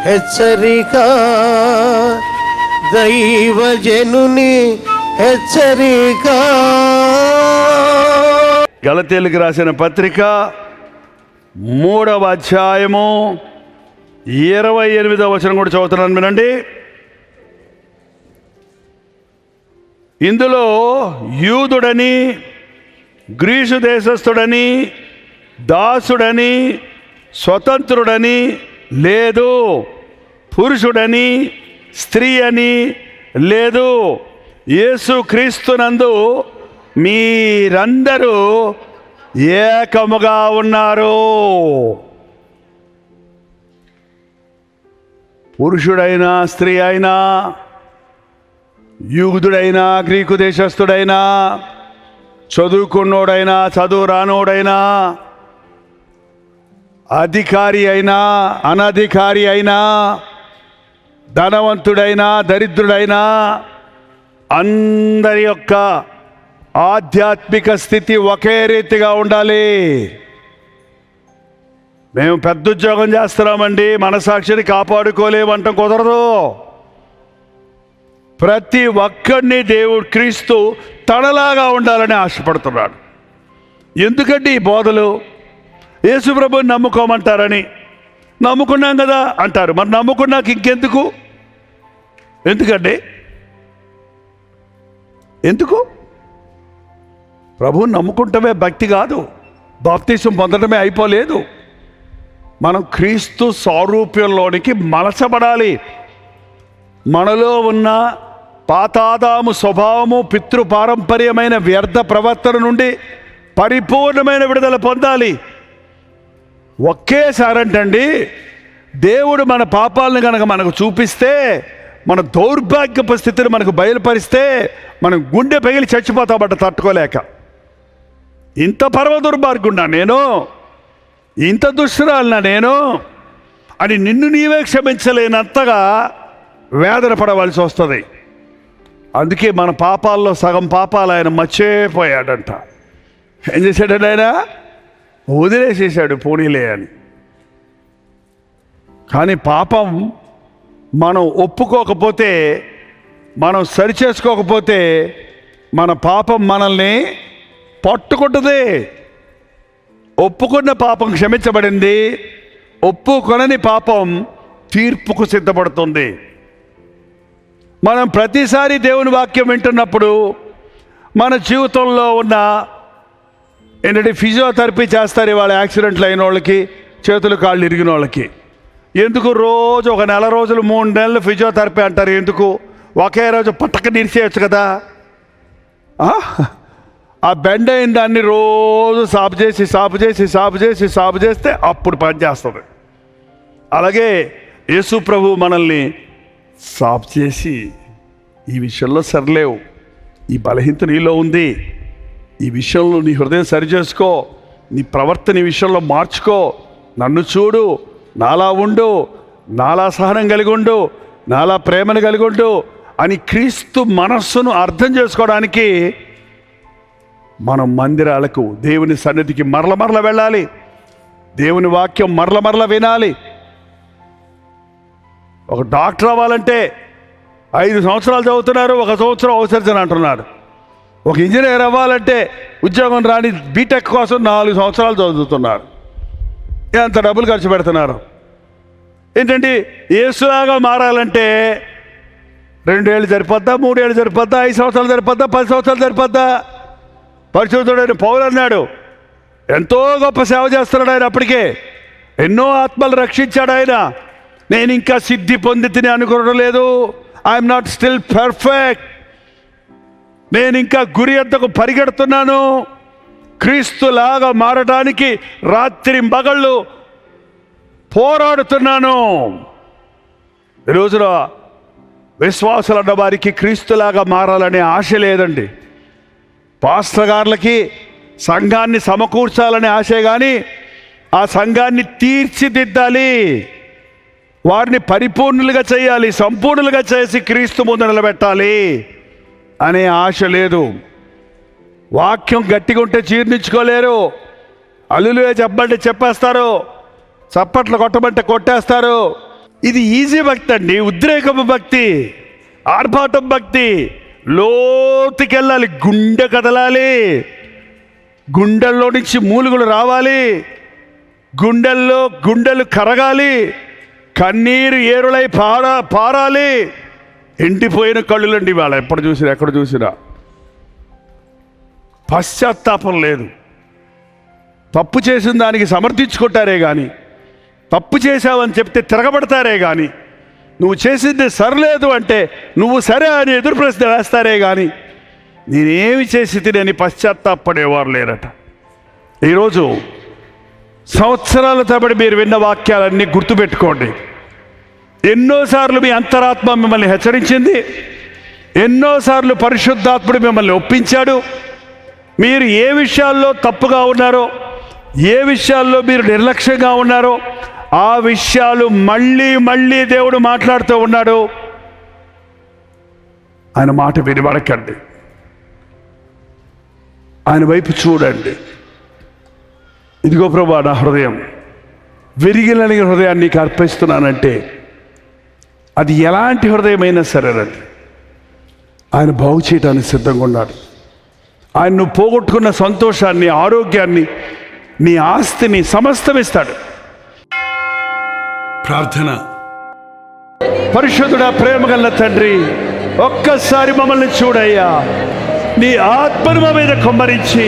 హెచ్చరిక, దైవజనుని హెచ్చరిక. గలతీయులకు రాసిన పత్రిక 3వ అధ్యాయము 28వ వచనం కూడా చదువుతున్నాను వినండి. ఇందులో యూదుడని, గ్రీసు దేశస్థుడని, దాసుడని, స్వతంత్రుడని లేదు, పురుషుడని స్త్రీ అని లేదు, యేసు క్రీస్తునందు మీరందరూ ఏకముగా ఉన్నారు. పురుషుడైనా స్త్రీ అయినా, యూదుడైనా గ్రీకు దేశస్థుడైనా, చదువుకున్నోడైనా చదువు రానోడైనా, అధికారి అయినా అనధికారి అయినా, ధనవంతుడైనా దరిద్రుడైనా, అందరి యొక్క ఆధ్యాత్మిక స్థితి ఒకే రీతిగా ఉండాలి. మేము పెద్ద ఉద్యోగం చేస్తున్నామండి, మనసాక్షిని కాపాడుకోలేమంటాం కుదరదు. ప్రతి ఒక్కడిని దేవుడు క్రీస్తు తనలాగా ఉండాలని ఆశపడుతున్నాడు. ఎందుకంటే ఈ బోధలు యేసు ప్రభుని నమ్ముకోమంటారని, నమ్ముకున్నాం కదా అంటారు. మరి నమ్ముకున్నాక ఇంకెందుకు? ఎందుకండి ఎందుకు? ప్రభువుని నమ్ముకుంటమే భక్తి కాదు, బాప్తిసం పొందడమే అయిపోలేదు. మనం క్రీస్తు సారూప్యంలోనికి మలచబడాలి. మనలో ఉన్న పాతాదాము స్వభావము, పితృపారంపర్యమైన వ్యర్థ ప్రవర్తన నుండి పరిపూర్ణమైన విడుదల పొందాలి. ఒకేసారంటండి దేవుడు మన పాపాలను కనుక మనకు చూపిస్తే, మన దౌర్భాగ్యపు స్థితిని మనకు బయలుపరిస్తే, మనం గుండె పగిలి చచ్చిపోతామట తట్టుకోలేక. ఇంత పరమ దుర్మార్గున్నా నేను, ఇంత దుష్టురాలనా నేను అని నిన్ను నీవే క్షమించలేనంతగా వేదన పడవలసి వస్తుంది. అందుకే మన పాపాల్లో సగం పాపాలు ఆయన మర్చిపోయాడంట. ఏం చేశాడండి ఆయన? వదిలేసేసాడు పోనీలే అని. కానీ పాపం మనం ఒప్పుకోకపోతే, మనం సరిచేసుకోకపోతే, మన పాపం మనల్ని పట్టుకుంటుంది. ఒప్పుకున్న పాపం క్షమించబడింది, ఒప్పుకొనని పాపం తీర్పుకు సిద్ధపడుతుంది. మనం ప్రతిసారి దేవుని వాక్యం వింటున్నప్పుడు మన జీవితంలో ఉన్న ఏంటంటే ఫిజియోథెరపీ చేస్తారు ఇవాళ యాక్సిడెంట్లు అయిన వాళ్ళకి, చేతులు కాళ్ళు ఇరిగిన వాళ్ళకి. ఎందుకు రోజు ఒక నెల రోజులు 3 నెలలు ఫిజియోథెరపీ అంటారు? ఎందుకు? ఒకే రోజు పట్టక నిరిచేయచ్చు కదా. ఆ బెండ్ అయిన దాన్ని రోజు సాపు చేస్తే అప్పుడు పని చేస్తుంది. అలాగే యేసు ప్రభు మనల్ని సాపు చేసి, ఈ విషయంలో సరిలేవు, ఈ బలహీనత నీలో ఉంది, ఈ విషయంలో నీ హృదయం సరిచేసుకో, నీ ప్రవర్తన ఈ విషయంలో మార్చుకో, నన్ను చూడు, నాలా ఉండు, నాలా సహనం కలిగి ఉండు, నాలా ప్రేమను కలిగి ఉండు అని క్రీస్తు మనస్సును అర్థం చేసుకోవడానికి మనం మందిరాలకు, దేవుని సన్నిధికి మరల వెళ్ళాలి. దేవుని వాక్యం మరల వినాలి. ఒక డాక్టర్ అవ్వాలంటే 5 సంవత్సరాలు చదువుతున్నారు, 1 సంవత్సరం అవసరం అంటున్నారు. ఒక ఇంజనీర్ అవ్వాలంటే ఉద్యోగం రాని బీటెక్ కోసం 4 సంవత్సరాలు చదువుతున్నారు. ఎంత డబ్బులు ఖర్చు పెడుతున్నారు. ఏంటంటే యేసులాగా మారాలంటే 2 ఏళ్ళు సరిపోద్దా, 3 ఏళ్ళు సరిపోద్దా, 5 సంవత్సరాలు సరిపోద్దా, 10 సంవత్సరాలు సరిపోద్దా? పరిశుద్ధుడైన పౌలు అన్నాడు, ఎంతో గొప్ప సేవ చేస్తున్నాడు ఆయన. అప్పటికే ఎన్నో ఆత్మలు రక్షించాడు ఆయన. నేను ఇంకా సిద్ధి పొంది తిని అనుకోవడం లేదు. I'm not still perfect. నేను ఇంకా గురి ఎద్దకు పరిగెడుతున్నాను. క్రీస్తులాగా మారడానికి రాత్రి మగళ్ళు పోరాడుతున్నాను. ఈ రోజున విశ్వాసులు అన్న వారికి క్రీస్తులాగా మారాలనే ఆశ లేదండి. పాస్టర్ గారులకి సంఘాన్ని సమకూర్చాలనే ఆశే కానీ ఆ సంఘాన్ని తీర్చిదిద్దాలి, వారిని పరిపూర్ణులుగా చేయాలి, సంపూర్ణులుగా చేసి క్రీస్తు ముందు నిలబెట్టాలి అనే ఆశ లేదు. వాక్యం గట్టిగా ఉంటే జీర్ణించుకోలేరు. అల్లులే చెప్పమంటే చెప్పేస్తారు, చప్పట్లు కొట్టమంటే కొట్టేస్తారు. ఇది ఈజీ భక్తి అండి, ఉద్రేకపు భక్తి, ఆర్భాటం భక్తి. లోతుకెళ్ళాలి, గుండె కదలాలి, గుండెల్లో నుంచి మూలుగులు రావాలి, గుండెలు కరగాలి, కన్నీరు ఏరులై పారాలి. ఎండిపోయిన కళ్ళులండి వాళ్ళ ఎక్కడ చూసినా పశ్చాత్తాపం లేదు. తప్పు చేసిన దానికి సమర్థించుకుంటారే కానీ, తప్పు చేశావని చెప్తే తిరగబడతారే కానీ, నువ్వు చేసింది సరిలేదు అంటే నువ్వు సరే అని ఎదురు ప్రశ్న వేస్తారే కానీ, నేనేమి చేసి తినని పశ్చాత్తాపడేవారు లేరట. ఈరోజు సంవత్సరాల తబడి మీరు విన్న వాక్యాలన్నీ గుర్తుపెట్టుకోండి. ఎన్నోసార్లు మీ అంతరాత్మ మిమ్మల్ని హెచ్చరించింది, ఎన్నోసార్లు పరిశుద్ధాత్ముడు మిమ్మల్ని ఒప్పించాడు. మీరు ఏ విషయాల్లో తప్పుగా ఉన్నారో, ఏ విషయాల్లో మీరు నిర్లక్ష్యంగా ఉన్నారో ఆ విషయాలు మళ్ళీ మళ్ళీ దేవుడు మాట్లాడుతూ ఉన్నాడు. ఆయన మాట వినబడకండి, ఆయన వైపు చూడండి. ఇదిగో ప్రభువా, నా హృదయం విరిగినలిగిన హృదయాన్ని నీకు అర్పిస్తున్నానంటే అది ఎలాంటి హృదయమైనా సరేనండి, ఆయన బాగు చేయడానికి సిద్ధంగా ఉన్నాడు. ఆయన నువ్వు పోగొట్టుకున్న సంతోషాన్ని, ఆరోగ్యాన్ని, నీ ఆస్తిని సమస్తం ఇస్తాడు. ప్రార్థన. పరిశుద్ధుడా, ప్రేమగల తండ్రి, ఒక్కసారి మమ్మల్ని చూడయ్యా. నీ ఆత్మను మా మీద కుమ్మరించి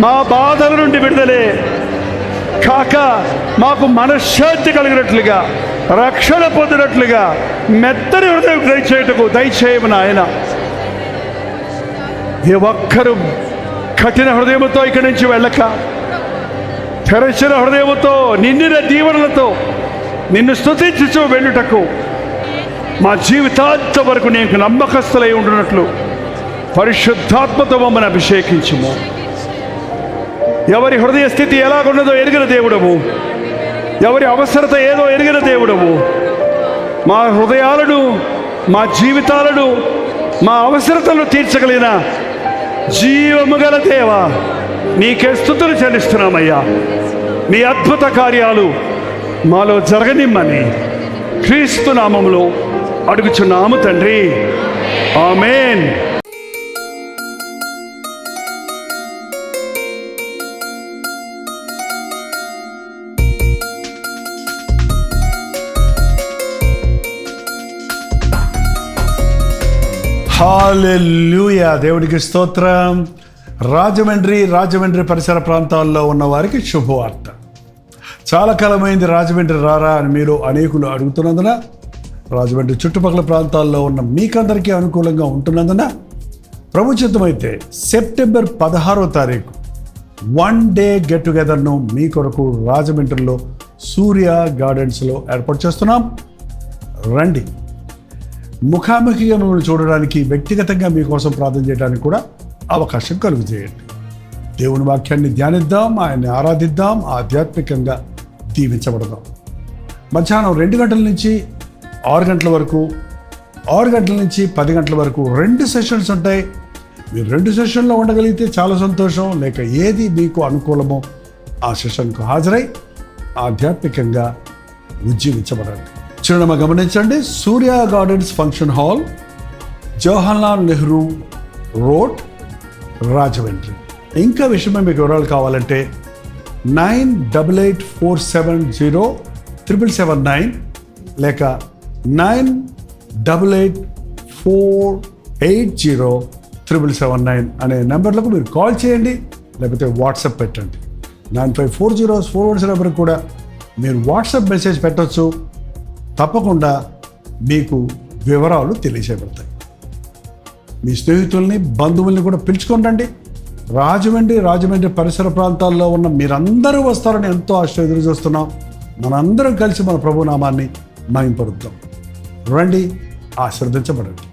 మా బాధల నుండి విడుదలే కాక మాకు మనశ్శాంతి కలిగినట్లుగా, రక్షణ పొందినట్లుగా మెత్తని హృదయం దయచేయము నాయన. ఏ ఒక్కరూ కఠిన హృదయంతో ఇక్కడి నుంచి వెళ్ళక, తెరచిన హృదయంతో, నిండిన దీవెనలతో నిన్ను స్తుతించుచూ వెళ్ళుటకు మా జీవితాంతం వరకు నీకు నమ్మకస్తులై ఉండునట్లు పరిశుద్ధాత్మతో మమ్మల్ని అభిషేకించుము. ఎవరి హృదయ స్థితి ఎలాగున్నదో ఎరిగిన దేవుడము, ఎవరి అవసరత ఏదో ఎరిగిన దేవుడము. మా హృదయాలను, మా జీవితాలను, మా అవసరతలను తీర్చగలిగిన జీవము గల దేవా, నీకే స్తుతులు చెల్లిస్తున్నామయ్యా. నీ అద్భుత కార్యాలు మాలో జరగనిమ్మని క్రీస్తు నామములో అడుగుచున్నాము తండ్రి, ఆమేన్. హల్లెలూయా, దేవుడికి స్తోత్రం. రాజమండ్రి పరిసర ప్రాంతాల్లో ఉన్న వారికి శుభవార్త. చాలా కాలమైంది రాజమండ్రి రారా అని మీరు అనేకులు అడుగుతున్నందున, రాజమండ్రి చుట్టుపక్కల ప్రాంతాల్లో ఉన్న మీకందరికీ అనుకూలంగా ఉంటున్నందున, ప్రభుత్వమైతే సెప్టెంబర్ 16వ తారీఖు 1 డే గెట్ టుగెదర్ను మీ కొరకు రాజమండ్రిలో సూర్య గార్డెన్స్లో ఏర్పాటు చేస్తున్నాం. రండి. ముఖాముఖిగా మిమ్మల్ని చూడడానికి, వ్యక్తిగతంగా మీకోసం ప్రార్థన చేయడానికి కూడా అవకాశం కలుగజేయండి. దేవుని వాక్యాన్ని ధ్యానిద్దాం, ఆయన్ని ఆరాధిద్దాం, ఆధ్యాత్మికంగా దీవించబడదాం. మధ్యాహ్నం 2 గంటల నుంచి 6 గంటల వరకు, 6 గంటల నుంచి 10 గంటల వరకు 2 సెషన్స్ ఉంటాయి. మీరు 2 సెషన్లో ఉండగలిగితే చాలా సంతోషం. లేక ఏది మీకు అనుకూలమో ఆ సెషన్కు హాజరై ఆధ్యాత్మికంగా ఉజ్జీవించబడండి. చిరునామా గమనించండి. Surya gardens function hall, Jawaharlal Nehru road, Rajahmundry. ఇంకా విషయమే మీకు వివరాలు కావాలంటే 9884707779 లేక 9884807779 అనే నెంబర్లకు మీరు కాల్ చేయండి, లేకపోతే వాట్సాప్ పెట్టండి. 954041 నెంబర్కి కూడా మీరు వాట్సాప్ మెసేజ్ పెట్టవచ్చు. తప్పకుండా మీకు వివరాలు తెలియజేయబడతాయి. మీ స్నేహితుల్ని, బంధువుల్ని కూడా పిలుచుకోండి. రాజమండ్రి పరిసర ప్రాంతాల్లో ఉన్న మీరందరూ వస్తారని ఎంతో ఆశ ఎదురు చూస్తున్నాం. మనందరం కలిసి మన ప్రభునామాన్ని మహింపరుద్దాం. రండి, ఆశీర్వదించబడండి.